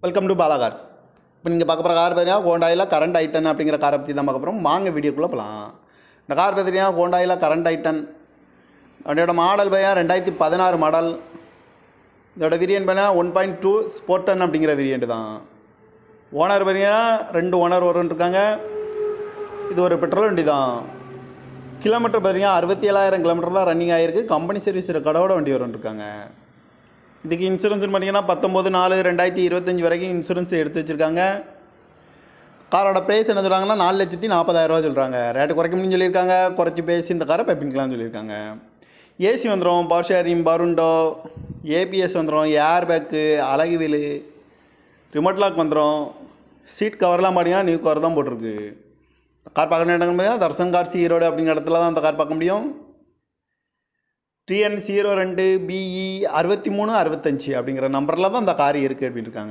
Welcome to Bala cars. இப்போ நீங்கள் பார்க்க போகிற கார் பார்த்தீங்கன்னா ஹோண்டாயில் கரண்ட் ஐட்டன் அப்படிங்கிற காரை பற்றி தான் பார்க்க போகிறோம். வாங்க வீடியோக்குள்ளே போகலாம். இந்த கார் பார்த்தீங்கன்னா ஹோண்டாயில் கரண்ட் ஐட்டன். அதோட மாடல் பார்த்தீங்கன்னா 2016 மாடல். இதோட வேரியன்ட் பார்த்தீங்கன்னா 1.2 ஸ்போர்டன் அப்படிங்கிற வேரியன்ட் தான். ஓனர் பார்த்தீங்கன்னா 2 ஓனர் வரும்ன்ருக்காங்க. இது ஒரு பெட்ரோல் வண்டி தான். கிலோமீட்டர் பார்த்தீங்கன்னா 67,000 கிலோமீட்டர் தான் ரன்னிங் ஆகிருக்கு. கம்பெனி சர்வீஸ் ரெக்கார்டோட வண்டி வரும்ன்ருக்காங்க. இதுக்கு இன்சூரன்ஸ்னு பார்த்தீங்கன்னா 19/4/2025 வரைக்கும் இன்சூரன்ஸ் எடுத்து வச்சுருக்காங்க. காரோட ப்ரைஸ் என்ன சொல்கிறாங்கன்னா 4,40,000 சொல்கிறாங்க. ரேட்டு குறைக்க முடியும்னு சொல்லியிருக்காங்க. குறைச்சி பேசி இந்த காரை பைப்பிங்கலாம்னு சொல்லியிருக்காங்க. ஏசி வந்துடும், பவர் ஷேரிங், பருண்டோ, ஏபிஎஸ் வந்துடும், ஏர் பேக்கு, அழகு வீலு, ரிமோட் லாக் வந்துடும். சீட் கவர்லாம் பார்த்தீங்கன்னா நியூ கவர் தான் போட்டிருக்கு. கார் பார்க்க இடங்கள் பார்த்தீங்கன்னா தர்சன் கார்ஸ் ஈரோடு அப்படிங்கிற இடத்துல தான் அந்த கார் பார்க்க முடியும். TN02BE 6365 அப்படிங்கிற நம்பரில் தான் அந்த கார் இருக்குது அப்படின்னு இருக்காங்க.